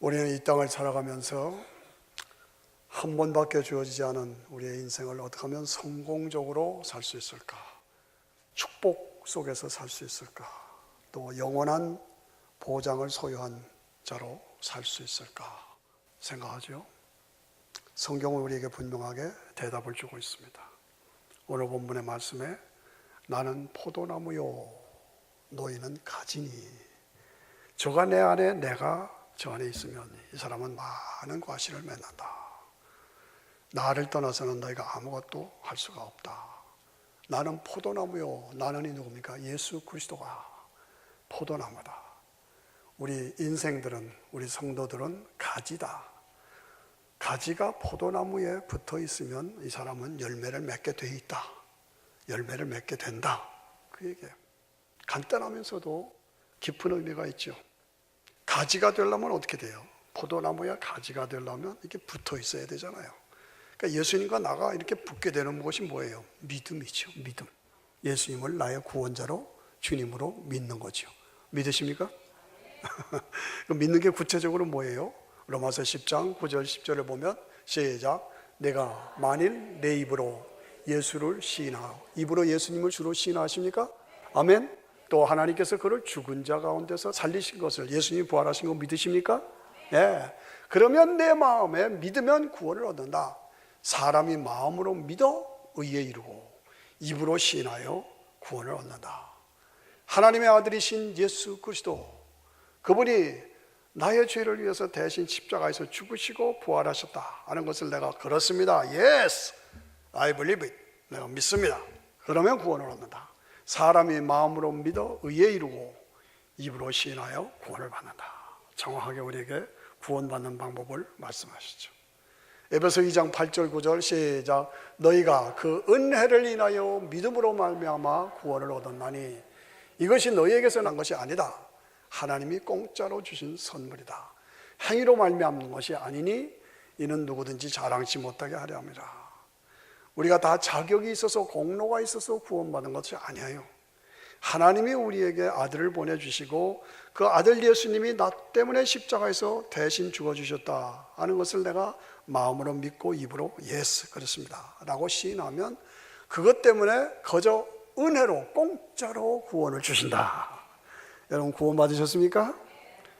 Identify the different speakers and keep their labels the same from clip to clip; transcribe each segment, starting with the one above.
Speaker 1: 우리는 이 땅을 살아가면서 한 번밖에 주어지지 않은 우리의 인생을 어떻게 하면 성공적으로 살 수 있을까? 축복 속에서 살 수 있을까? 또 영원한 보장을 소유한 자로 살 수 있을까? 생각하죠? 성경은 우리에게 분명하게 대답을 주고 있습니다. 오늘 본문의 말씀에 나는 포도나무요 너희는 가지니 저가 내 안에 내가 저 안에 있으면 이 사람은 많은 과실을 맺는다. 나를 떠나서는 너희가 아무것도 할 수가 없다. 나는 포도나무요. 나는 이 누굽니까? 예수 그리스도가 포도나무다. 우리 인생들은, 우리 성도들은 가지다. 가지가 포도나무에 붙어 있으면 이 사람은 열매를 맺게 돼 있다. 열매를 맺게 된다. 그 얘기예요. 간단하면서도 깊은 의미가 있죠. 가지가 되려면 어떻게 돼요? 포도나무에 가지가 되려면 이렇게 붙어 있어야 되잖아요. 그러니까 예수님과 나가 이렇게 붙게 되는 것이 뭐예요? 믿음이죠. 믿음. 예수님을 나의 구원자로 주님으로 믿는 거죠. 믿으십니까? 믿는 게 구체적으로 뭐예요? 로마서 10장 9절 10절을 보면 시작. 내가 만일 내 입으로 예수를 시인하고, 입으로 예수님을 주로 시인하십니까? 아멘. 또 하나님께서 그를 죽은 자 가운데서 살리신 것을, 예수님이 부활하신 거 믿으십니까? 예. 그러면 내 마음에 믿으면 구원을 얻는다. 사람이 마음으로 믿어 의에 이르고 입으로 시인하여 구원을 얻는다. 하나님의 아들이신 예수 그리스도, 그분이 나의 죄를 위해서 대신 십자가에서 죽으시고 부활하셨다 하는 것을 내가 그렇습니다. Yes, I believe it. 내가 믿습니다. 그러면 구원을 얻는다. 사람이 마음으로 믿어 의에 이르고 입으로 시인하여 구원을 받는다. 정확하게 우리에게 구원받는 방법을 말씀하시죠. 에베소 2장 8절 9절 시작. 너희가 그 은혜를 인하여 믿음으로 말미암아 구원을 얻었나니 이것이 너희에게서 난 것이 아니다. 하나님이 공짜로 주신 선물이다. 행위로 말미암는 것이 아니니 이는 누구든지 자랑치 못하게 하려 함이라. 우리가 다 자격이 있어서 공로가 있어서 구원받은 것이 아니에요. 하나님이 우리에게 아들을 보내주시고 그 아들 예수님이 나 때문에 십자가에서 대신 죽어주셨다 하는 것을 내가 마음으로 믿고 입으로 예스 그렇습니다 라고 시인하면 그것 때문에 거저 은혜로 공짜로 구원을 주신다. 여러분 구원 받으셨습니까?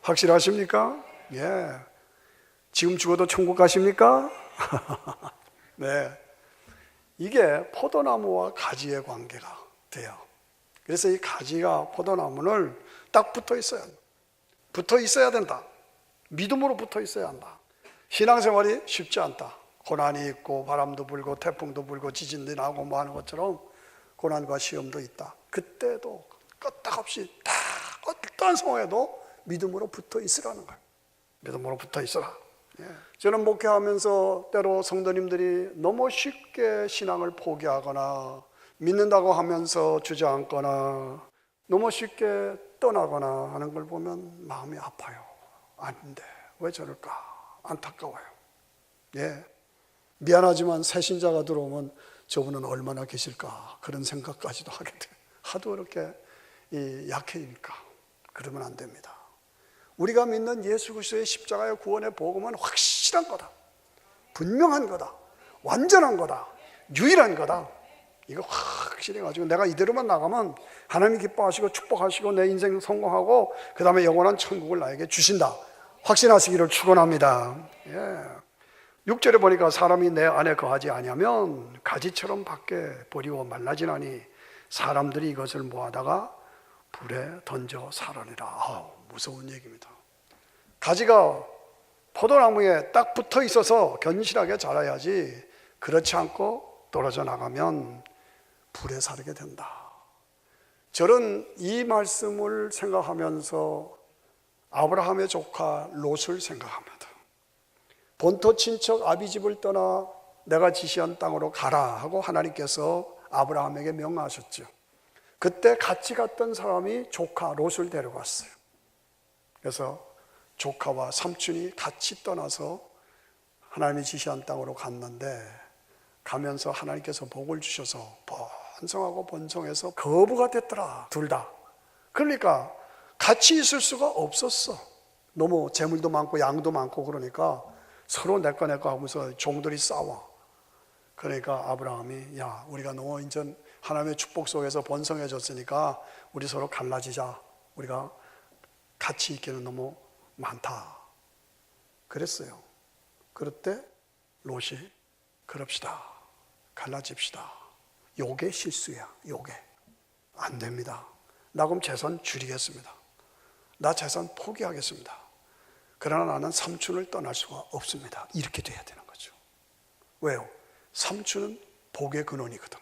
Speaker 1: 확실하십니까? 예. 지금 죽어도 천국 가십니까? 네. 이게 포도나무와 가지의 관계가 돼요. 그래서 이 가지가 포도나무를 딱 붙어 있어야 된다. 믿음으로 붙어 있어야 한다. 신앙생활이 쉽지 않다. 고난이 있고 바람도 불고 태풍도 불고 지진도 나고 뭐 하는 것처럼 고난과 시험도 있다. 그때도 끄떡없이 다 어떤 상황에도 믿음으로 붙어 있으라는 거예요. 믿음으로 붙어 있어라. 예. 저는 목회하면서 때로 성도님들이 너무 쉽게 신앙을 포기하거나 믿는다고 하면서 주저앉거나 너무 쉽게 떠나거나 하는 걸 보면 마음이 아파요. 아닌데 왜 저럴까? 안타까워요. 예. 미안하지만 새 신자가 들어오면 저분은 얼마나 계실까? 그런 생각까지도 하게 돼요. 하도 이렇게 약해니까. 그러면 안 됩니다. 우리가 믿는 예수 그리스도의 십자가의 구원의 복음은 확실한 거다. 분명한 거다. 완전한 거다. 유일한 거다. 이거 확실히 가지고 내가 이대로만 나가면 하나님이 기뻐하시고 축복하시고 내 인생 성공하고 그 다음에 영원한 천국을 나에게 주신다. 확신하시기를 축원합니다. 예. 6절에 보니까 사람이 내 안에 거하지 아니하면 가지처럼 밖에 버리고 말라지나니 사람들이 이것을 모아다가 불에 던져 살아내라. 무서운 얘기입니다. 가지가 포도나무에 딱 붙어 있어서 견실하게 자라야지 그렇지 않고 떨어져 나가면 불에 사르게 된다. 저는 이 말씀을 생각하면서 아브라함의 조카 롯을 생각합니다. 본토 친척 아비집을 떠나 내가 지시한 땅으로 가라 하고 하나님께서 아브라함에게 명하셨죠. 그때 같이 갔던 사람이 조카 롯을 데려갔어요. 그래서 조카와 삼촌이 같이 떠나서 하나님이 지시한 땅으로 갔는데 가면서 하나님께서 복을 주셔서 번성하고 번성해서 거부가 됐더라. 둘 다. 그러니까 같이 있을 수가 없었어. 너무 재물도 많고 양도 많고 그러니까 서로 내 거 하면서 종들이 싸워. 그러니까 아브라함이 야, 우리가 너무 이제 하나님의 축복 속에서 번성해졌으니까 우리 서로 갈라지자. 우리가 같이 있기는 너무 많다. 그랬어요. 그럴 때 롯이 그럽시다. 갈라집시다. 요게 실수야. 요게. 안 됩니다. 나 그럼 재산 줄이겠습니다. 나 재산 포기하겠습니다. 그러나 나는 삼촌을 떠날 수가 없습니다. 이렇게 돼야 되는 거죠. 왜요? 삼촌은 복의 근원이거든.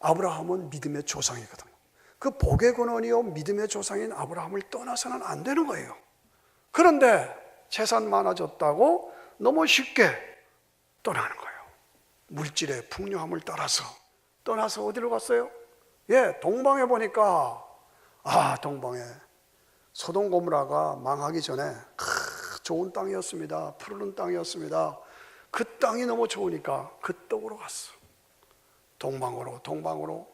Speaker 1: 아브라함은 믿음의 조상이거든. 그 복의 근원이요 믿음의 조상인 아브라함을 떠나서는 안 되는 거예요. 그런데 재산 많아졌다고 너무 쉽게 떠나는 거예요. 물질의 풍요함을 떠나서 어디로 갔어요? 예, 동방에 보니까 동방에 소돔 고모라가 망하기 전에 좋은 땅이었습니다. 푸르른 땅이었습니다. 그 땅이 너무 좋으니까 그 떡으로 갔어. 동방으로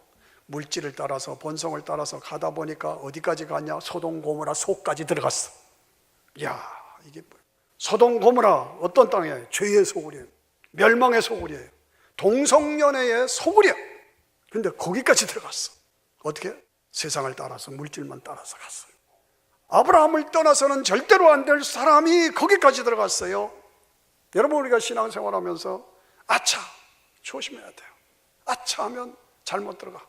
Speaker 1: 물질을 따라서 번성을 따라서 가다 보니까 어디까지 갔냐? 소돔 고모라 속까지 들어갔어. 야, 이게 소돔 고모라 어떤 땅이에요? 죄의 소굴이에요. 멸망의 소굴이에요. 동성연애의 소굴이야. 근데 거기까지 들어갔어. 어떻게? 세상을 따라서 물질만 따라서 갔어요. 아브라함을 떠나서는 절대로 안 될 사람이 거기까지 들어갔어요. 여러분, 우리가 신앙생활하면서 조심해야 돼요. 하면 잘못 들어가.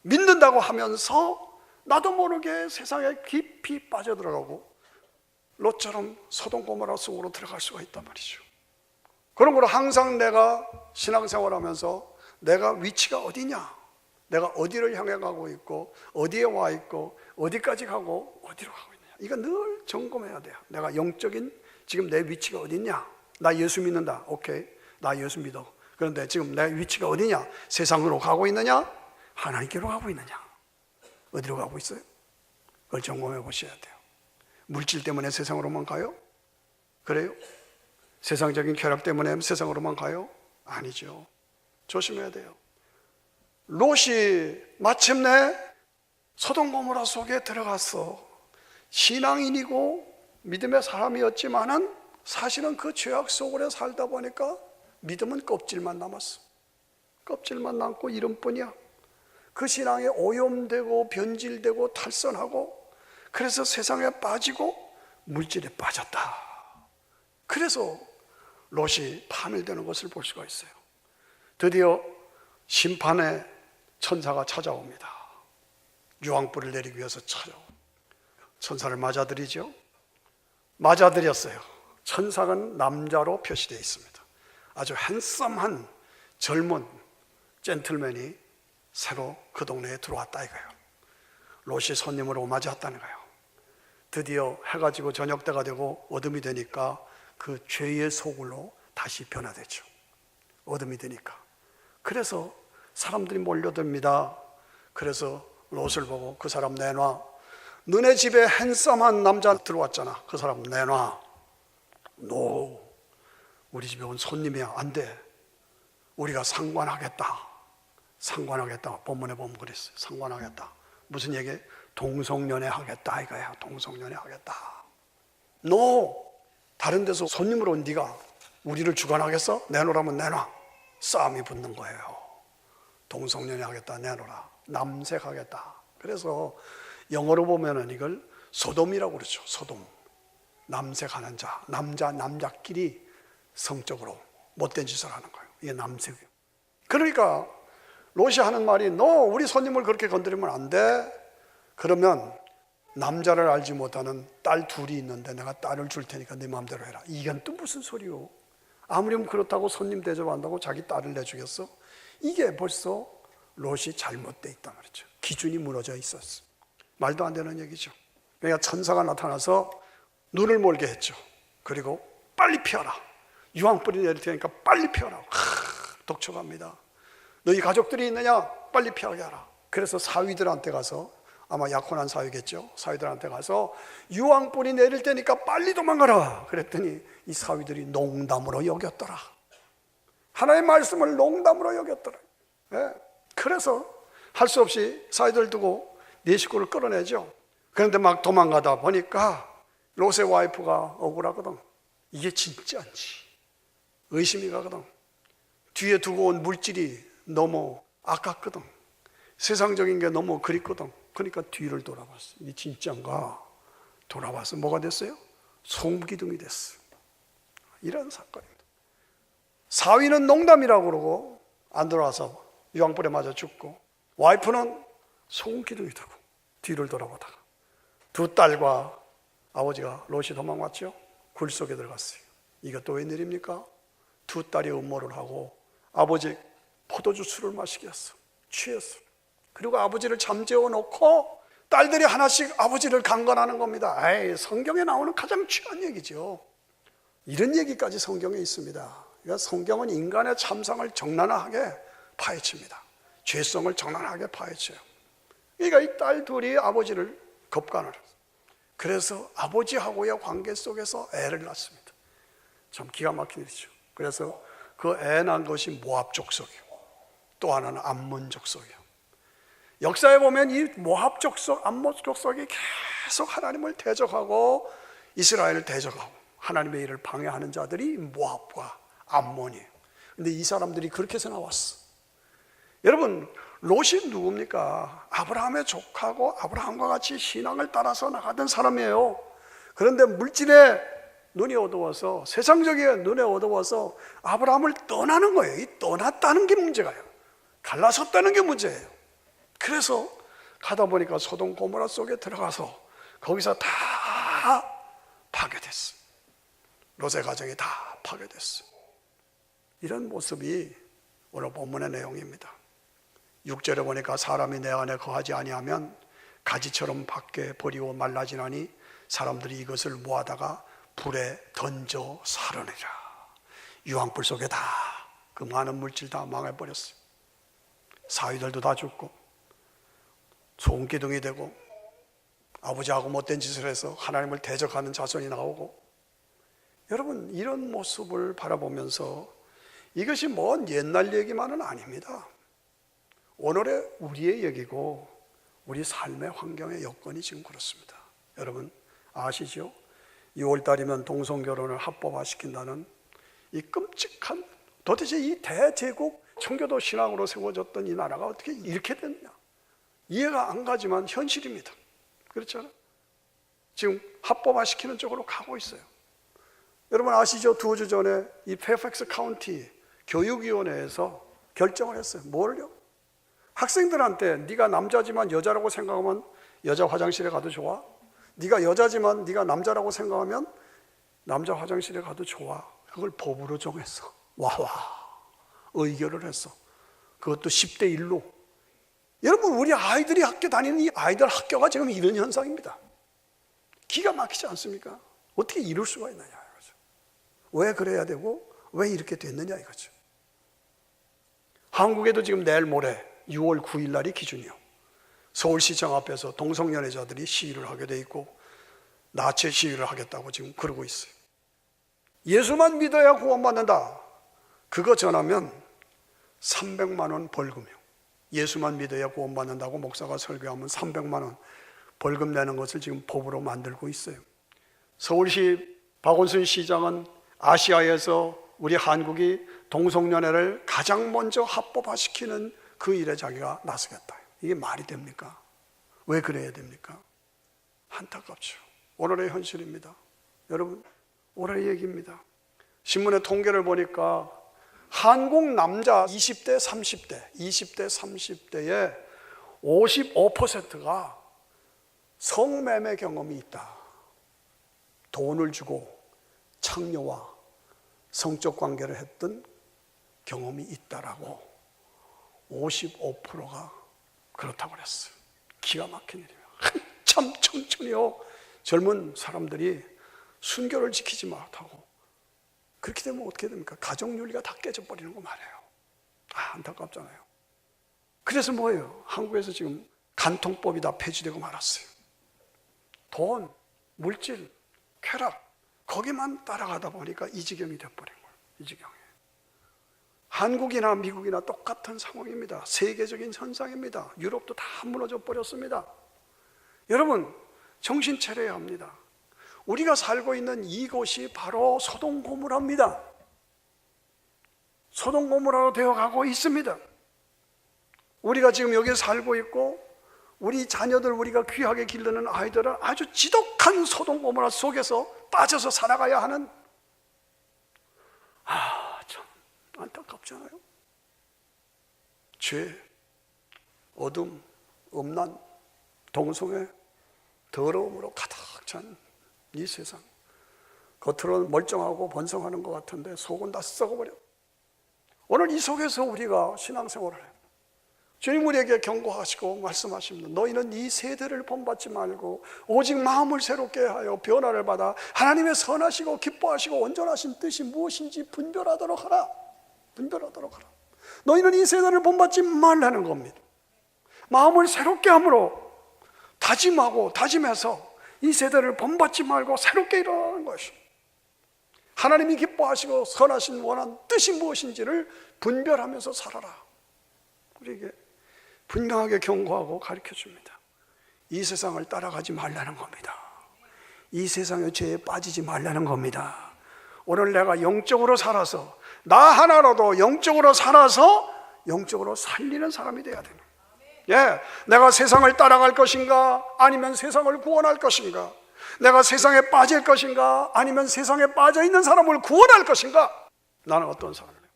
Speaker 1: 믿는다고 하면서 나도 모르게 세상에 깊이 빠져들어가고 롯처럼 소돔 고모라 속으로 들어갈 수가 있단 말이죠. 그러므로 항상 내가 신앙생활하면서 내가 위치가 어디냐, 내가 어디를 향해 가고 있고 어디에 와 있고 어디까지 가고 어디로 가고 있느냐, 이거 늘 점검해야 돼요. 내가 영적인 지금 내 위치가 어디냐. 나 예수 믿는다. 오케이, 나 예수 믿어. 그런데 지금 내 위치가 어디냐? 세상으로 가고 있느냐? 하나님께로 가고 있느냐? 어디로 가고 있어요? 그걸 점검해 보셔야 돼요. 물질 때문에 세상으로만 가요? 그래요? 세상적인 쾌락 때문에 세상으로만 가요? 아니죠. 조심해야 돼요. 롯이 마침내 소돔 고모라 속에 들어갔어. 신앙인이고 믿음의 사람이었지만은 사실은 그 죄악 속으로 살다 보니까 믿음은 껍질만 남았어. 껍질만 남고 이름뿐이야. 그 신앙에 오염되고 변질되고 탈선하고, 그래서 세상에 빠지고 물질에 빠졌다. 그래서 롯이 파멸되는 것을 볼 수가 있어요. 드디어 심판의 천사가 찾아옵니다. 유황불을 내리기 위해서 찾아오. 천사를 맞아들이죠. 맞아들였어요. 천사는 남자로 표시되어 있습니다. 아주 핸섬한 젊은 젠틀맨이 새로 그 동네에 들어왔다 이거예요. 롯이 손님으로 맞이했다는 거예요. 드디어 해가 지고 저녁 때가 되고 어둠이 되니까 그 죄의 소굴로 다시 변화되죠. 어둠이 되니까. 그래서 사람들이 몰려듭니다. 그래서 롯을 보고 그 사람 내놔. 너네 집에 핸섬한 남자 들어왔잖아. 그 사람 내놔. 노. 우리 집에 온 손님이야. 안 돼. 우리가 상관하겠다. 본문에 보면 그랬어요. 상관하겠다. 무슨 얘기예요? 동성연애 하겠다 이거야. 동성연애 하겠다. 노. 다른 데서 손님으로 온 네가 우리를 주관하겠어? 내놓으라면 내놔. 싸움이 붙는 거예요. 동성연애 하겠다. 내놓으라. 남색하겠다. 그래서 영어로 보면은 이걸 소돔이라고 그러죠. 소돔. 남색하는 자. 남자끼리 성적으로 못된 짓을 하는 거예요. 이게 남색이에요. 그러니까 롯이 하는 말이 너 우리 손님을 그렇게 건드리면 안 돼. 그러면 남자를 알지 못하는 딸 둘이 있는데 내가 딸을 줄 테니까 네 마음대로 해라. 이건 또 무슨 소리요? 아무리 그렇다고 손님 대접한다고 자기 딸을 내주겠어? 이게 벌써 롯이 잘못돼 있단 말이죠. 기준이 무너져 있었어. 말도 안 되는 얘기죠. 그러니까 천사가 나타나서 눈을 멀게 했죠. 그리고 빨리 피하라. 유황불이 내릴 테니까 빨리 피하라. 독촉합니다. 너희 가족들이 있느냐? 빨리 피하게 하라. 그래서 사위들한테 가서, 아마 약혼한 사위겠죠. 사위들한테 가서 유황불이 내릴 테니까 빨리 도망가라. 그랬더니 이 사위들이 농담으로 여겼더라. 하나님의 말씀을 농담으로 여겼더라. 네. 그래서 할 수 없이 사위들 두고 네 식구를 끌어내죠. 그런데 막 도망가다 보니까 롯의 와이프가 억울하거든. 이게 진짜인지 의심이 가거든. 뒤에 두고 온 물질이 너무 아깝거든. 세상적인 게 너무 그립거든. 그러니까 뒤를 돌아봤어. 이게 진짜인가? 돌아봐서 뭐가 됐어요? 소음기둥이 됐어. 이런 사건입니다. 사위는 농담이라고 그러고 안 들어와서 유황불에 맞아 죽고, 와이프는 소음기둥이 되고 뒤를 돌아보다가 두 딸과 아버지가 롯이 도망왔죠. 굴 속에 들어갔어요. 이것도 웬일입니까? 두 딸이 음모를 하고 아버지 포도주 술을 마시게 했어. 취했어. 그리고 아버지를 잠재워 놓고 딸들이 하나씩 아버지를 강간하는 겁니다. 성경에 나오는 가장 취한 얘기죠. 이런 얘기까지 성경에 있습니다. 그러니까 성경은 인간의 참상을 적나라하게 파헤칩니다. 죄성을 적나라하게 파헤쳐요. 그러니까 이 딸 둘이 아버지를 겁간을 했어요. 그래서 아버지하고의 관계 속에서 애를 낳습니다. 참 기가 막힌 일이죠. 그래서 그 애 낳은 것이 모압 족속이고 또 하나는 암몬 족속이에요. 역사에 보면 이 모압 족속, 암몬 족속이 계속 하나님을 대적하고 이스라엘을 대적하고 하나님의 일을 방해하는 자들이 모압과 암몬이에요. 근데 이 사람들이 그렇게 해서 나왔어. 여러분, 롯이 누굽니까? 아브라함의 조카고 아브라함과 같이 신앙을 따라서 나가던 사람이에요. 그런데 물질에 눈이 어두워서, 세상적인 눈에 어두워서 아브라함을 떠나는 거예요. 이 떠났다는 게 문제가요. 갈라섰다는 게 문제예요. 그래서 가다 보니까 소돔 고모라 속에 들어가서 거기서 다 파괴됐어. 롯의 가정이 다 파괴됐어. 이런 모습이 오늘 본문의 내용입니다. 6절에 보니까 사람이 내 안에 거하지 아니하면 가지처럼 밖에 버리고 말라지나니 사람들이 이것을 모아다가 불에 던져 사르니라. 유황불 속에 다 그 많은 물질 다 망해버렸어요. 사위들도 다 죽고 소음기둥이 되고 아버지하고 못된 짓을 해서 하나님을 대적하는 자손이 나오고, 여러분 이런 모습을 바라보면서 이것이 먼 옛날 얘기만은 아닙니다. 오늘의 우리의 얘기고 우리 삶의 환경의 여건이 지금 그렇습니다. 여러분 아시죠? 6월달이면 동성결혼을 합법화시킨다는 이 끔찍한, 도대체 이 대제국 청교도 신앙으로 세워졌던 이 나라가 어떻게 이렇게 됐냐, 이해가 안 가지만 현실입니다. 그렇잖아요. 지금 합법화시키는 쪽으로 가고 있어요. 여러분 아시죠? 2주 전에 이 페어팩스 카운티 교육위원회에서 결정을 했어요. 뭘요? 학생들한테 네가 남자지만 여자라고 생각하면 여자 화장실에 가도 좋아. 네가 여자지만 네가 남자라고 생각하면 남자 화장실에 가도 좋아. 그걸 법으로 정했어. 와와 의결을 했어. 그것도 10대 1로. 여러분 우리 아이들이 학교 다니는 이 아이들 학교가 지금 이런 현상입니다. 기가 막히지 않습니까? 어떻게 이럴 수가 있느냐 이거죠. 왜 그래야 되고 왜 이렇게 됐느냐 이거죠. 한국에도 지금 내일 모레 6월 9일 날이 기준이요. 서울시청 앞에서 동성연애자들이 시위를 하게 돼 있고 나체 시위를 하겠다고 지금 그러고 있어요. 예수만 믿어야 구원받는다. 그거 전하면 300만 원 벌금이요. 예수만 믿어야 구원받는다고 목사가 설교하면 300만 원 벌금 내는 것을 지금 법으로 만들고 있어요. 서울시 박원순 시장은 아시아에서 우리 한국이 동성연애를 가장 먼저 합법화시키는 그 일에 자기가 나서겠다. 이게 말이 됩니까? 왜 그래야 됩니까? 안타깝죠. 오늘의 현실입니다. 여러분 오늘의 얘기입니다. 신문의 통계를 보니까 한국 남자 20대 30대의 55%가 성매매 경험이 있다. 돈을 주고 창녀와 성적 관계를 했던 경험이 있다라고 55%가 그렇다고 그랬어요. 기가 막힌 일이에요. 한참 청춘이요 젊은 사람들이 순결을 지키지 못하고 그렇게 되면 어떻게 됩니까? 가정윤리가 다 깨져버리는 거 말이에요. 안타깝잖아요. 그래서 뭐예요? 한국에서 지금 간통법이 다 폐지되고 말았어요. 돈, 물질, 쾌락 거기만 따라가다 보니까 이 지경이 돼버린 거예요. 이 지경이. 한국이나 미국이나 똑같은 상황입니다. 세계적인 현상입니다. 유럽도 다 무너져 버렸습니다. 여러분 정신 차려야 합니다. 우리가 살고 있는 이곳이 바로 소돔 고모라입니다. 소돔 고모라로 되어가고 있습니다. 우리가 지금 여기에 살고 있고 우리 자녀들, 우리가 귀하게 기르는 아이들은 아주 지독한 소돔 고모라 속에서 빠져서 살아가야 하는, 참 안타깝잖아요. 죄, 어둠, 음란, 동성애, 더러움으로 가득 찬 이 세상, 겉으로는 멀쩡하고 번성하는 것 같은데 속은 다 썩어버려. 오늘 이 속에서 우리가 신앙생활을 해요. 주님 우리에게 경고하시고 말씀하십니다. 너희는 이 세대를 본받지 말고 오직 마음을 새롭게 하여 변화를 받아 하나님의 선하시고 기뻐하시고 온전하신 뜻이 무엇인지 분별하도록 하라. 분별하도록 하라. 너희는 이 세대를 본받지 말라는 겁니다. 마음을 새롭게 함으로 다짐하고 다짐해서 이 세대를 본받지 말고 새롭게 일어나는 것입니다. 하나님이 기뻐하시고 선하신 원한 뜻이 무엇인지를 분별하면서 살아라. 우리에게 분명하게 경고하고 가르쳐줍니다. 이 세상을 따라가지 말라는 겁니다. 이 세상의 죄에 빠지지 말라는 겁니다. 오늘 내가 영적으로 살아서, 나 하나라도 영적으로 살아서 영적으로 살리는 사람이 돼야 되는 거예요. 내가 세상을 따라갈 것인가 아니면 세상을 구원할 것인가, 내가 세상에 빠질 것인가 아니면 세상에 빠져있는 사람을 구원할 것인가, 나는 어떤 사람이에요?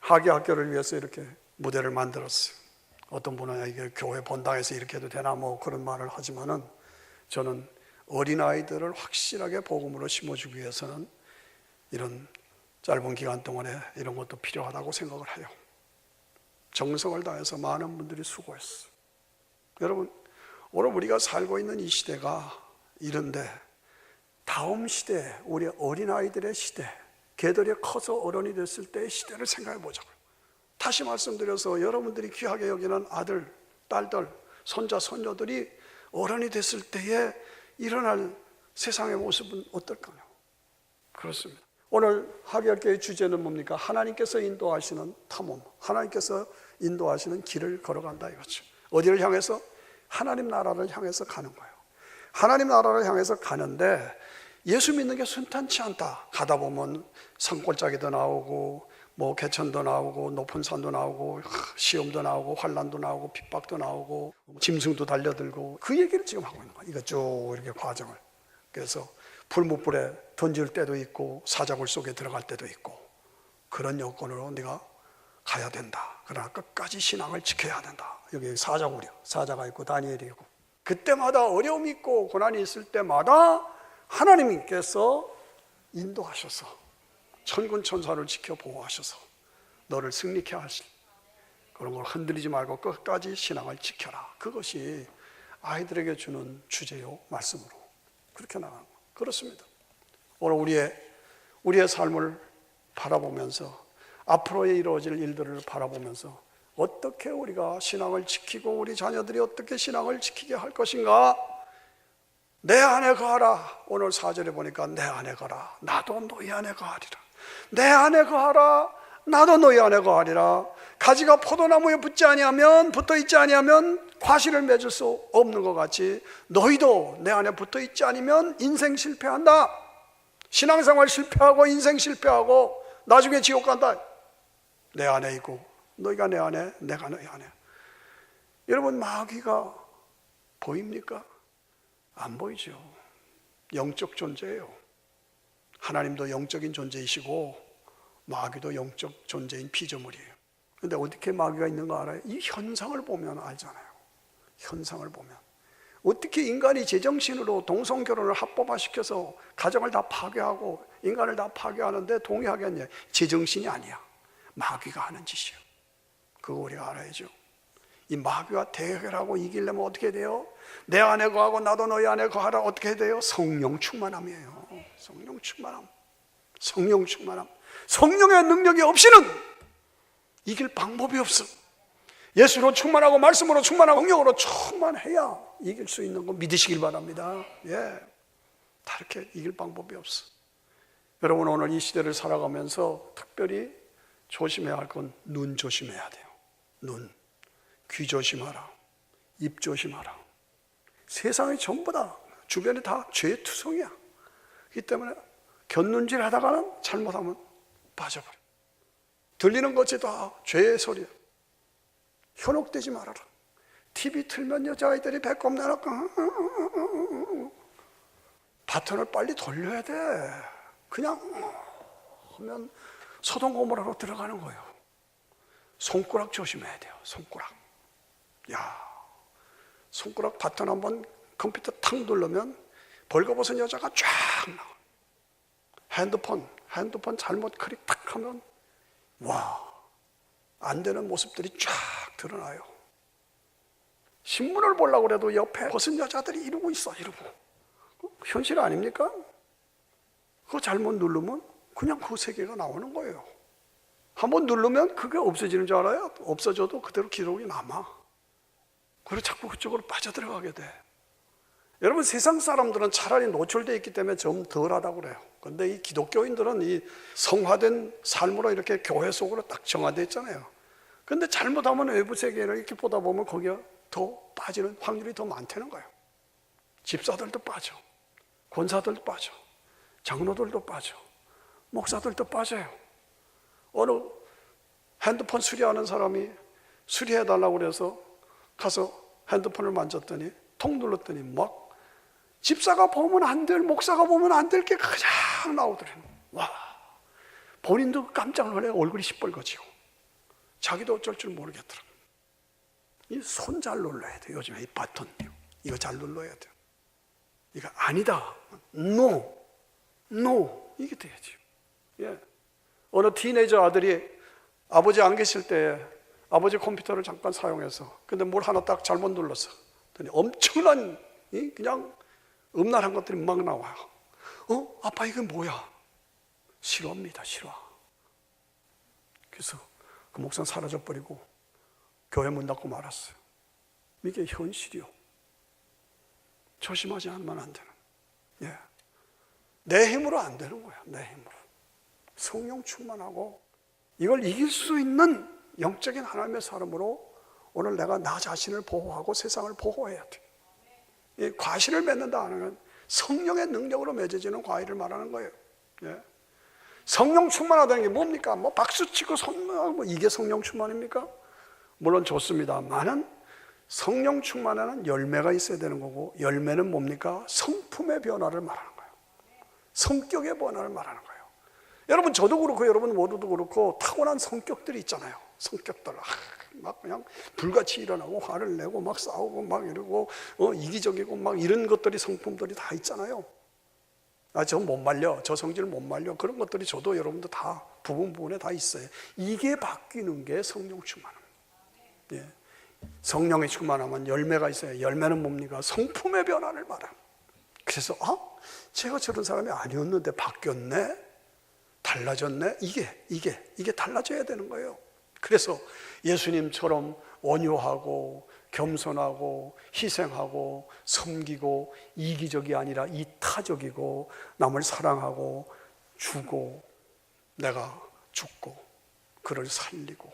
Speaker 1: 하계 학교를 위해서 이렇게 무대를 만들었어요. 어떤 분은 이게 교회 본당에서 이렇게 해도 되나 뭐 그런 말을 하지만은, 저는 어린아이들을 확실하게 복음으로 심어주기 위해서는 이런 짧은 기간 동안에 이런 것도 필요하다고 생각을 해요. 정성을 다해서 많은 분들이 수고했어요. 여러분, 오늘 우리가 살고 있는 이 시대가 이런데, 다음 시대, 우리 어린아이들의 시대, 걔들이 커서 어른이 됐을 때의 시대를 생각해 보자고요. 다시 말씀드려서 여러분들이 귀하게 여기는 아들, 딸들, 손자, 손녀들이 어른이 됐을 때에 일어날 세상의 모습은 어떨까요? 그렇습니다. 오늘 하계학교의 주제는 뭡니까? 하나님께서 인도하시는 탐험, 하나님께서 인도하시는 길을 걸어간다 이거죠. 어디를 향해서? 하나님 나라를 향해서 가는 거예요. 하나님 나라를 향해서 가는데 예수 믿는 게 순탄치 않다. 가다 보면 산골짜기도 나오고 뭐 개천도 나오고 높은 산도 나오고 시험도 나오고 환난도 나오고 핍박도 나오고 짐승도 달려들고, 그 얘기를 지금 하고 있는 거예요. 이거 쭉 이렇게 과정을. 그래서 풀무불에 던질 때도 있고 사자굴 속에 들어갈 때도 있고, 그런 여건으로 네가 가야 된다. 그러나 끝까지 신앙을 지켜야 된다. 여기 사자굴이요, 사자가 있고 다니엘이 있고, 그때마다 어려움이 있고 고난이 있을 때마다 하나님께서 인도하셔서 천군 천사를 지켜 보호하셔서 너를 승리케 하실, 그런 걸 흔들리지 말고 끝까지 신앙을 지켜라. 그것이 아이들에게 주는 주제요 말씀으로 그렇게 나가는 거예요. 그렇습니다. 오늘 우리의 삶을 바라보면서, 앞으로의 이루어질 일들을 바라보면서 어떻게 우리가 신앙을 지키고 우리 자녀들이 어떻게 신앙을 지키게 할 것인가. 내 안에 거하라. 오늘 4절에 보니까 내 안에 거하라. 나도 너희 안에 거하리라. 내 안에 거하라. 나도 너희 안에 거하리라. 가지가 포도나무에 붙지 아니하면, 붙어 있지 아니하면 과실을 맺을 수 없는 것 같이 너희도 내 안에 붙어 있지 않으면 인생 실패한다. 신앙생활 실패하고 인생 실패하고 나중에 지옥 간다. 내 안에 있고 너희가 내 안에, 내가 너희 안에. 여러분, 마귀가 보입니까? 안 보이죠. 영적 존재예요. 하나님도 영적인 존재이시고 마귀도 영적 존재인 피조물이에요. 그런데 어떻게 마귀가 있는 거 알아요? 이 현상을 보면 알잖아요. 현상을 보면 어떻게 인간이 제정신으로 동성결혼을 합법화시켜서 가정을 다 파괴하고 인간을 다 파괴하는데 동의하겠냐? 제정신이 아니야. 마귀가 하는 짓이에요. 그거 우리가 알아야죠. 이 마귀와 대결하고 이기려면 어떻게 돼요? 내 안에 거하고 나도 너희 안에 거하라. 어떻게 돼요? 성령 충만함이에요. 성령 충만함. 성령 충만함. 성령의 능력이 없이는 이길 방법이 없어. 예수로 충만하고 말씀으로 충만하고 성령으로 충만해야 이길 수 있는 거 믿으시길 바랍니다. 다 이렇게 이길 방법이 없어. 여러분, 오늘 이 시대를 살아가면서 특별히 조심해야 할 건 눈 조심해야 돼요. 눈, 귀 조심하라. 입 조심하라. 세상이 전부 다 주변에 다 죄의 투성이야. 이 때문에 곁눈질 하다가는 잘못하면 빠져버려. 들리는 것이 다 죄의 소리야. 현혹되지 말아라. TV 틀면 여자아이들이 배꼽 내놓고 바톤을 빨리 돌려야 돼. 그냥 하면 소돔 고모라로 들어가는 거예요. 손가락 조심해야 돼요. 손가락. 야, 손가락 바톤 한번 컴퓨터 탁 누르면 벌거벗은 여자가 쫙 나와. 핸드폰 잘못 클릭 탁 하면 와, 안 되는 모습들이 쫙 드러나요. 신문을 보려고 해도 옆에 벗은 여자들이 이러고 있어, 이러고. 현실 아닙니까? 그거 잘못 누르면 그냥 그 세계가 나오는 거예요. 한번 누르면 그게 없어지는 줄 알아요? 없어져도 그대로 기록이 남아. 그래서 자꾸 그쪽으로 빠져들어가게 돼. 여러분, 세상 사람들은 차라리 노출되어 있기 때문에 좀 덜하다고 그래요. 근데 이 기독교인들은 이 성화된 삶으로 이렇게 교회 속으로 딱 정화되어 있잖아요. 근데 잘못하면 외부 세계를 이렇게 보다 보면 거기가 더 빠지는 확률이 더 많다는 거예요. 집사들도 빠져, 권사들도 빠져, 장로들도 빠져, 목사들도 빠져요. 어느 핸드폰 수리하는 사람이 수리해달라고 그래서 가서 핸드폰을 만졌더니 통 눌렀더니 막 집사가 보면 안 될, 목사가 보면 안 될 게 그냥 나오더래요. 와, 본인도 깜짝 놀래 얼굴이 시뻘거지고 자기도 어쩔 줄 모르겠더라고요. 이 손 잘 눌러야 돼요. 요즘에 이 버튼 이거 잘 눌러야 돼요. 이거 아니다, no 이게 돼야지. 예. 어느 티네이저 아들이 아버지 안 계실 때 아버지 컴퓨터를 잠깐 사용해서 근데 뭘 하나 딱 잘못 눌렀어. 그랬더니 엄청난 그냥 음란한 것들이 막 나와요. 아빠 이건 뭐야? 실화입니다, 실화. 그래서 그 목사는 사라져버리고 교회 문 닫고 말았어요. 이게 현실이요. 조심하지 않으면 안 되는. 예. 내 힘으로 안 되는 거야, 내 힘으로. 성령 충만하고 이걸 이길 수 있는 영적인 하나님의 사람으로 오늘 내가 나 자신을 보호하고 세상을 보호해야 돼. 이 과실을 맺는다 하는 건 성령의 능력으로 맺어지는 과일을 말하는 거예요. 예. 성령 충만하다는 게 뭡니까? 뭐 박수치고 뭐 이게 성령 충만입니까? 물론 좋습니다만은 성령 충만에는 열매가 있어야 되는 거고, 열매는 뭡니까? 성품의 변화를 말하는 거예요. 성격의 변화를 말하는 거예요. 여러분, 저도 그렇고 여러분 모두도 그렇고 타고난 성격들이 있잖아요. 성격들 막 그냥 불같이 일어나고 화를 내고 막 싸우고 막 이러고 이기적이고 막 이런 것들이 성품들이 다 있잖아요. 저 못 말려, 저 성질 못 말려, 그런 것들이 저도 여러분도 다 부분에 다 있어요. 이게 바뀌는 게 성령 충만합니다. 예. 성령의 충만하면 열매가 있어요. 열매는 뭡니까? 성품의 변화를 말합니다. 그래서 제가 저런 사람이 아니었는데 바뀌었네, 달라졌네. 이게 달라져야 되는 거예요. 그래서 예수님처럼 온유하고 겸손하고 희생하고 섬기고 이기적이 아니라 이타적이고 남을 사랑하고 주고 내가 죽고 그를 살리고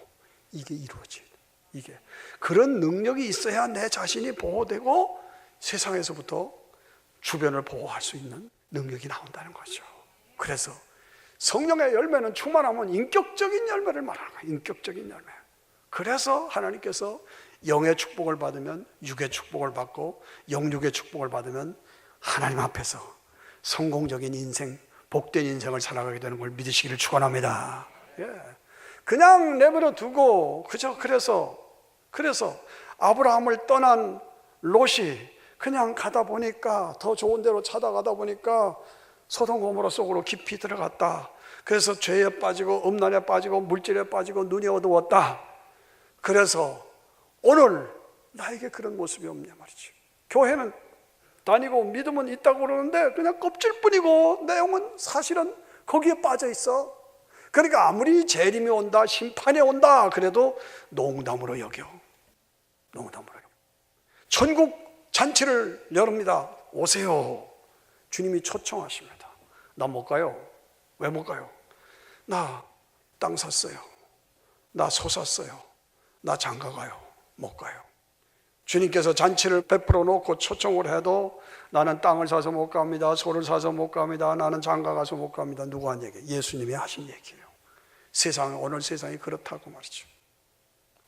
Speaker 1: 이게 이루어져요. 이게 그런 능력이 있어야 내 자신이 보호되고 세상에서부터 주변을 보호할 수 있는 능력이 나온다는 거죠. 그래서 성령의 열매는 충만하면 인격적인 열매를 말하는 거예요. 인격적인 열매. 그래서 하나님께서 영의 축복을 받으면 육의 축복을 받고 영육의 축복을 받으면 하나님 앞에서 성공적인 인생, 복된 인생을 살아가게 되는 걸 믿으시기를 축원합니다. 예. 그냥 내버려 두고 그래서 아브라함을 떠난 롯이 그냥 가다 보니까 더 좋은 데로 찾아가다 보니까 소돔 고모라 속으로 깊이 들어갔다. 그래서 죄에 빠지고 음란에 빠지고 물질에 빠지고 눈이 어두웠다. 그래서 오늘 나에게 그런 모습이 없냐 말이지. 교회는 다니고 믿음은 있다고 그러는데 그냥 껍질뿐이고 내용은 사실은 거기에 빠져 있어. 그러니까 아무리 재림이 온다, 심판이 온다 그래도 농담으로 여겨. 농담으로 여겨. 천국 잔치를 열립니다. 오세요. 주님이 초청하십니다. 나 못 가요. 왜 못 가요? 나 땅 샀어요. 나 소 샀어요. 나 장가 가요. 못 가요. 주님께서 잔치를 베풀어 놓고 초청을 해도 나는 땅을 사서 못 갑니다. 소를 사서 못 갑니다. 나는 장가 가서 못 갑니다. 누가 한 얘기예요? 예수님이 하신 얘기예요. 오늘 세상이 그렇다고 말이죠.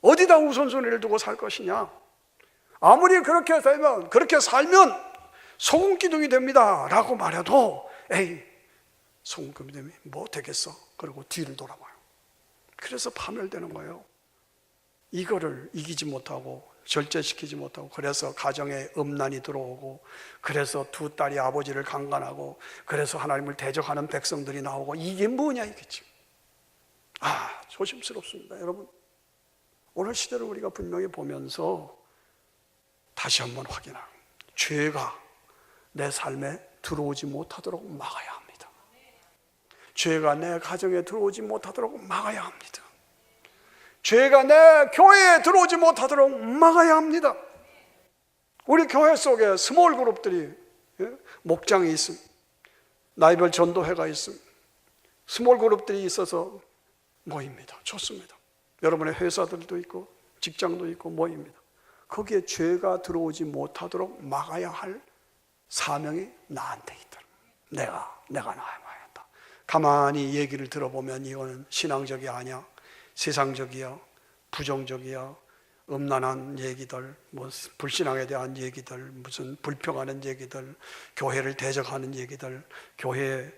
Speaker 1: 어디다 우선순위를 두고 살 것이냐? 아무리 그렇게 되면, 그렇게 살면 소금기둥이 됩니다 라고 말해도 에이, 소금기둥이 뭐 되겠어? 그리고 뒤를 돌아봐요. 그래서 파멸되는 거예요. 이거를 이기지 못하고 절제시키지 못하고, 그래서 가정에 음란이 들어오고, 그래서 두 딸이 아버지를 강간하고, 그래서 하나님을 대적하는 백성들이 나오고, 이게 뭐냐 이겠지. 조심스럽습니다. 여러분, 오늘 시대를 우리가 분명히 보면서 다시 한번 확인하고, 죄가 내 삶에 들어오지 못하도록 막아야 합니다. 죄가 내 가정에 들어오지 못하도록 막아야 합니다. 죄가 내 교회에 들어오지 못하도록 막아야 합니다. 우리 교회 속에 스몰 그룹들이, 목장이 있습니다. 나이별 전도회가 있습니다. 스몰 그룹들이 있어서 모입니다. 좋습니다. 여러분의 회사들도 있고 직장도 있고 모입니다. 거기에 죄가 들어오지 못하도록 막아야 할 사명이 나한테 있다. 내가 나아야 한다. 가만히 얘기를 들어보면 이거는 신앙적이 아니야, 세상적이야, 부정적이야, 음란한 얘기들, 뭐 불신앙에 대한 얘기들, 무슨 불평하는 얘기들, 교회를 대적하는 얘기들, 교회의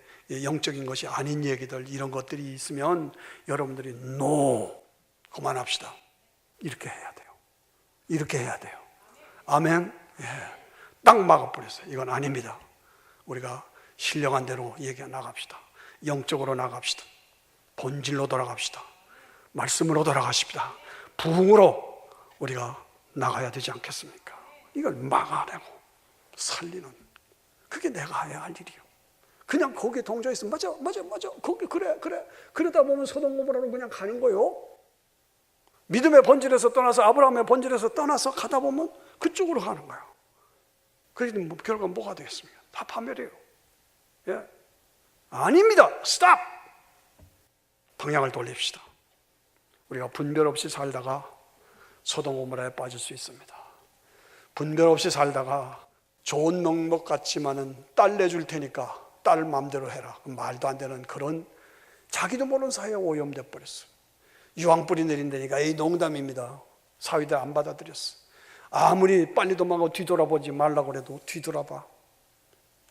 Speaker 1: 영적인 것이 아닌 얘기들, 이런 것들이 있으면 여러분들이 그만합시다, 이렇게 해야 돼요. 이렇게 해야 돼요. 아멘. 예. 딱 막아버렸어요. 이건 아닙니다. 우리가 신령한 대로 얘기해 나갑시다. 영적으로 나갑시다. 본질로 돌아갑시다. 말씀으로 돌아가십니다. 부흥으로 우리가 나가야 되지 않겠습니까? 이걸 막아내고 살리는, 그게 내가 해야 할 일이요. 그냥 거기에 동조해서 맞아 거기 그래 그러다 보면 소돔 고모라로 그냥 가는 거요. 믿음의 본질에서 떠나서, 아브라함의 본질에서 떠나서 가다 보면 그쪽으로 가는 거예요. 그래서 결과가 뭐가 되겠습니까? 다 파멸이에요. 예. 아닙니다. 스탑! 방향을 돌립시다. 우리가 분별 없이 살다가 소돔 고모라에 빠질 수 있습니다. 분별 없이 살다가 좋은 명목 같지만은 딸 내줄 테니까 딸 마음대로 해라, 말도 안 되는 그런 자기도 모르는 사회에 오염돼 버렸어. 유황불이 내린다니까, 에이 농담입니다. 사위들 안 받아들였어. 아무리 빨리 도망가고 뒤돌아보지 말라고 그래도 뒤돌아봐.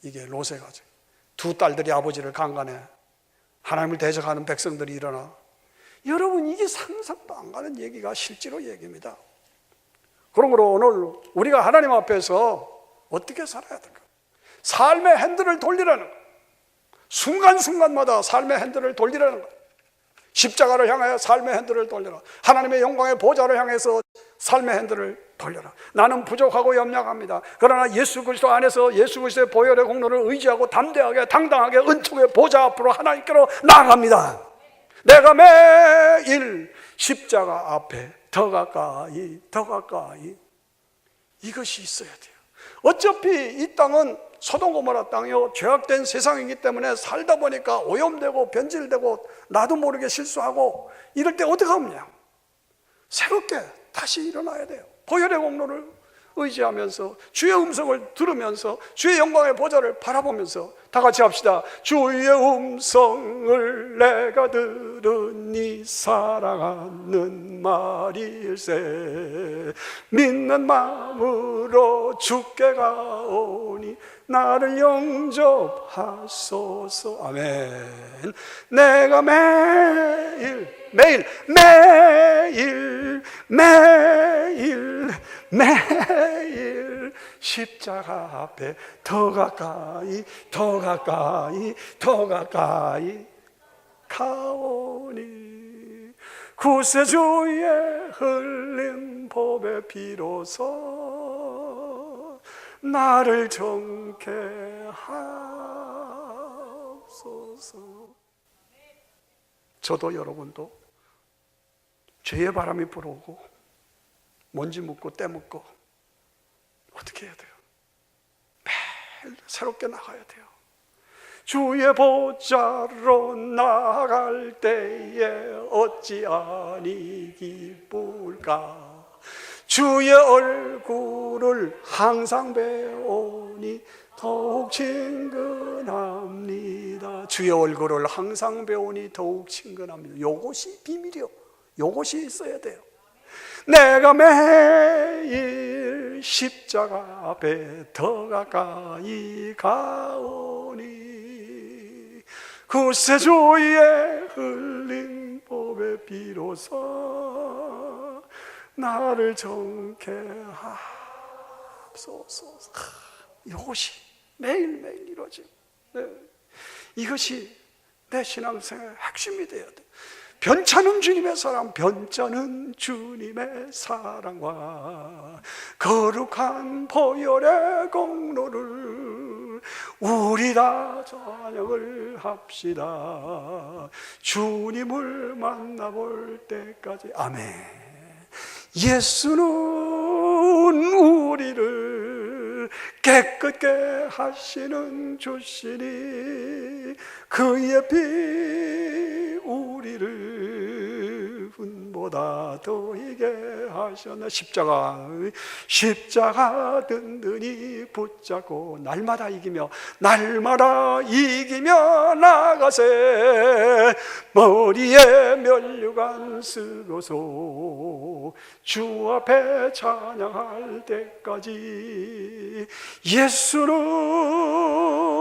Speaker 1: 이게 롯의 가정. 두 딸들이 아버지를 강간해. 하나님을 대적하는 백성들이 일어나. 여러분, 이게 상상도 안 가는 얘기가 실제로 얘기입니다. 그러므로 오늘 우리가 하나님 앞에서 어떻게 살아야 될까? 삶의 핸들을 돌리라는 거예요. 순간순간마다 삶의 핸들을 돌리라는 거예요. 십자가를 향하여 삶의 핸들을 돌려라. 하나님의 영광의 보좌를 향해서 삶의 핸들을 돌려라. 나는 부족하고 연약합니다. 그러나 예수 그리스도 안에서 예수 그리스도의 보혈의 공로를 의지하고 담대하게 당당하게 은총의 보좌 앞으로 하나님께로 나아갑니다. 내가 매일 십자가 앞에 더 가까이 이것이 있어야 돼요. 어차피 이 땅은 소돔 고모라 땅이요, 죄악된 세상이기 때문에 살다 보니까 오염되고 변질되고 나도 모르게 실수하고 이럴 때 어떻게 하느냐? 새롭게 다시 일어나야 돼요. 보혈의 공로를 의지하면서 주의 음성을 들으면서 주의 영광의 보좌를 바라보면서 다 같이 합시다. 주의 음성을 내가 들으니 사랑하는 말일세, 믿는 마음으로 주께 가오니 나를 영접하소서. 아멘. 내가 매일 십자가 앞에 더 가까이 가오니 구세주의 흘린 보배 비로소 나를 정케 하소서. 저도 여러분도 죄의 바람이 불어오고 먼지 묻고 때 묻고 어떻게 해야 돼요? 매일 새롭게 나가야 돼요. 주의 보좌로 나갈 때에 어찌 아니 기쁠까? 주의 얼굴을 항상 배우니 더욱 친근합니다. 주의 얼굴을 항상 배우니 더욱 친근합니다. 요것이 비밀이요. 요것이 있어야 돼요. 내가 매일 십자가 앞에 더 가까이 가오니 그새 주의 흘린 보배 비로소 나를 정케 하옵소서. 이것이 매일매일 이루어집니다. 네. 이것이 내 신앙생활의 핵심이 되어야 돼. 변찮은 주님의 사랑, 변찮은 주님의 사랑과 거룩한 보혈의 공로를 우리 다 찬양을 합시다. 주님을 만나볼 때까지. 아멘. 예수는 우리를 깨끗게 하시는 주시니 그의 피 우리를 분보다 더이게 하셨네. 십자가 든든히 붙잡고 날마다 이기며 나가세. 머리에 면류관 쓰고서 주 앞에 찬양할 때까지. 예수는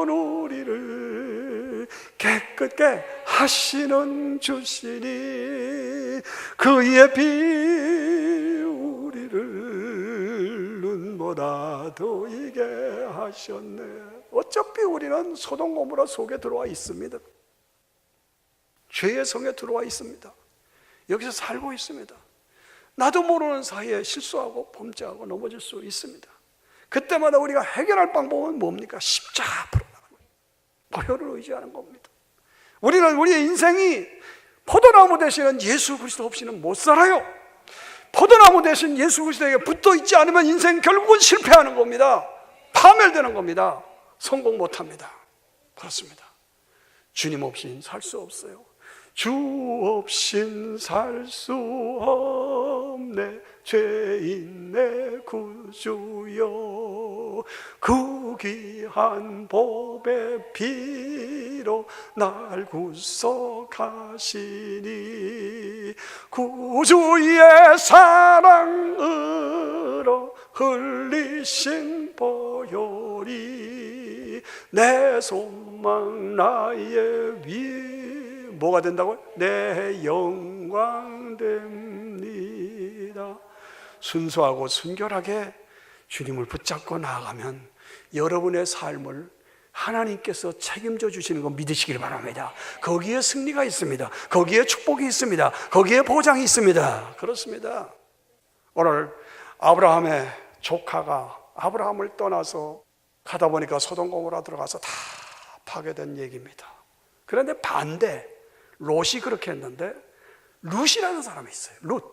Speaker 1: 우리를 깨끗게 하시는 주시니 그의 피 우리를 눈보다 더이게 하셨네. 어차피 우리는 소돔 고모라 속에 들어와 있습니다. 죄의 성에 들어와 있습니다. 여기서 살고 있습니다. 나도 모르는 사이에 실수하고 범죄하고 넘어질 수 있습니다. 그때마다 우리가 해결할 방법은 뭡니까? 십자가 앞으로 나가는 거예요. 보혈을 의지하는 겁니다. 우리는 우리의 인생이 포도나무 되시는 예수 그리스도 없이는 못 살아요. 포도나무 되신 예수 그리스도에게 붙어 있지 않으면 인생 결국은 실패하는 겁니다. 파멸되는 겁니다. 성공 못합니다. 그렇습니다. 주님 없이는 살 수 없어요. 주 없인 살 수 없네. 죄인 내 구주여 그 귀한 보배 피로 날 구속하시니 구주의 사랑으로 흘리신 보혈이 내 소망 나의 위 뭐가 된다고요? 내 영광 됩니다. 순수하고 순결하게 주님을 붙잡고 나아가면 여러분의 삶을 하나님께서 책임져 주시는 거 믿으시길 바랍니다. 거기에 승리가 있습니다. 거기에 축복이 있습니다. 거기에 보장이 있습니다. 그렇습니다. 오늘 아브라함의 조카가 아브라함을 떠나서 가다 보니까 소돔 고모라 들어가서 다 파괴된 얘기입니다. 그런데 반대 롯이 그렇게 했는데 룻이라는 사람이 있어요. 룻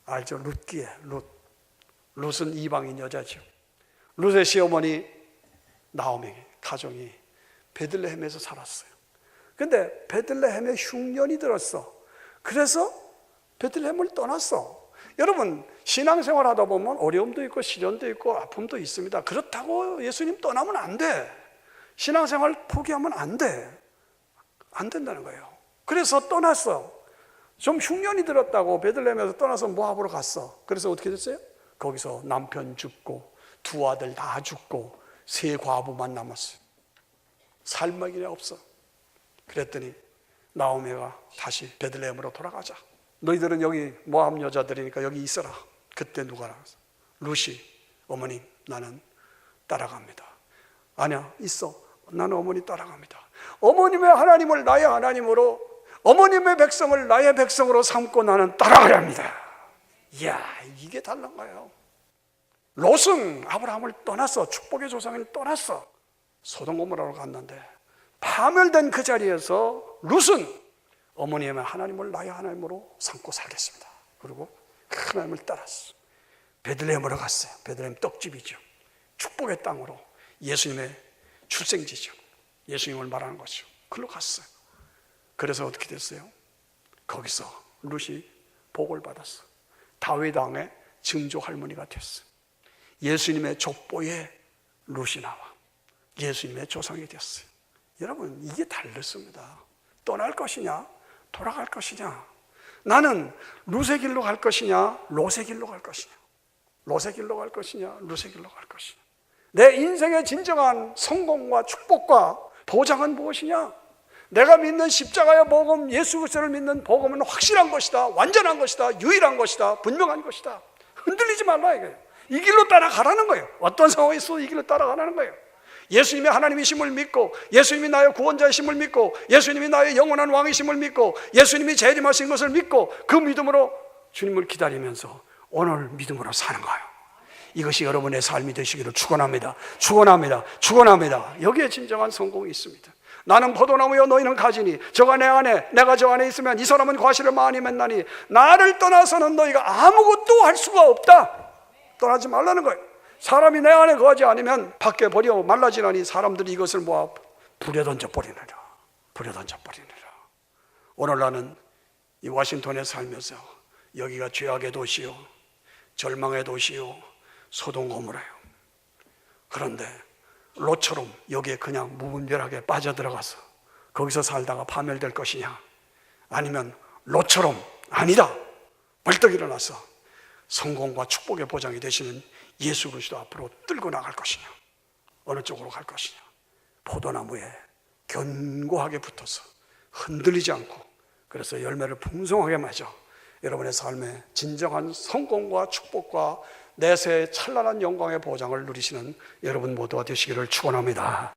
Speaker 1: 알죠? 룻기에 룻은 이방인 여자죠. 룻의 시어머니 나오미 가정이 베들레헴에서 살았어요. 근데 베들레헴에 흉년이 들었어. 그래서 베들레헴을 떠났어. 여러분 신앙생활 하다 보면 어려움도 있고 시련도 있고 아픔도 있습니다. 그렇다고 예수님 떠나면 안 돼. 신앙생활 포기하면 안 돼. 안 된다는 거예요. 그래서 떠났어. 좀 흉년이 들었다고 베들레헴에서 떠나서 모압으로 갔어. 그래서 어떻게 됐어요? 거기서 남편 죽고 두 아들 다 죽고 세 과부만 남았어요. 살먹이네 없어. 그랬더니 나오미가 다시 베들레헴으로 돌아가자. 너희들은 여기 모압 여자들이니까 여기 있어라. 그때 누가 나왔어? 룻이 어머님 나는 따라갑니다. 아니야 있어. 나는 어머니 따라갑니다. 어머님의 하나님을 나의 하나님으로 어머님의 백성을 나의 백성으로 삼고 나는 따라가야 합니다. 이야 이게 다른 거예요. 롯은 아브라함을 떠났어. 축복의 조상을 떠났어. 소돔 고모라로 갔는데 파멸된 그 자리에서 롯은 어머님의 하나님을 나의 하나님으로 삼고 살겠습니다. 그리고 그 하나님을 따랐어. 베들레헴으로 갔어요. 베들레헴 떡집이죠. 축복의 땅으로 예수님의 출생지죠. 예수님을 말하는 거죠. 그걸로 갔어요. 그래서 어떻게 됐어요? 거기서 룻이 복을 받았어. 다윗 왕의 증조 할머니가 됐어요. 예수님의 족보에 룻이 나와 예수님의 조상이 됐어요. 여러분, 이게 다르습니다. 떠날 것이냐 돌아갈 것이냐, 나는 룻의 길로 갈 것이냐 롯의 길로 갈 것이냐, 롯의 길로 갈 것이냐 룻의 길로 갈 것이냐. 내 인생의 진정한 성공과 축복과 보장은 무엇이냐? 내가 믿는 십자가의 복음, 예수 그리스도를 믿는 복음은 확실한 것이다, 완전한 것이다, 유일한 것이다, 분명한 것이다. 흔들리지 말라 이거예요. 이 길로 따라가라는 거예요. 어떤 상황이 있어도 이 길로 따라가라는 거예요. 예수님이 하나님이심을 믿고, 예수님이 나의 구원자이심을 믿고, 예수님이 나의 영원한 왕이심을 믿고, 예수님이 재림하신 것을 믿고, 그 믿음으로 주님을 기다리면서 오늘 믿음으로 사는 거예요. 이것이 여러분의 삶이 되시기를 축원합니다. 축원합니다. 축원합니다. 여기에 진정한 성공이 있습니다. 나는 포도나무여 너희는 가지니 저가 내 안에 내가 저 안에 있으면 이 사람은 과실을 많이 맺나니 나를 떠나서는 너희가 아무것도 할 수가 없다. 떠나지 말라는 거예요. 사람이 내 안에 거하지 않으면 밖에 버려 말라지나니 사람들이 이것을 모아 불에 던져버리느라. 불에 던져버리느라. 오늘 나는 이 워싱턴에 살면서 여기가 죄악의 도시요, 절망의 도시요, 소돔 고모라요. 그런데 롯처럼 여기에 그냥 무분별하게 빠져들어가서 거기서 살다가 파멸될 것이냐, 아니면 롯처럼 아니다, 벌떡 일어나서 성공과 축복의 보장이 되시는 예수 그리스도 앞으로 끌고 나갈 것이냐, 어느 쪽으로 갈 것이냐. 포도나무에 견고하게 붙어서 흔들리지 않고, 그래서 열매를 풍성하게 맺어 여러분의 삶에 진정한 성공과 축복과 내세의 찬란한 영광의 보장을 누리시는 여러분 모두가 되시기를 축원합니다.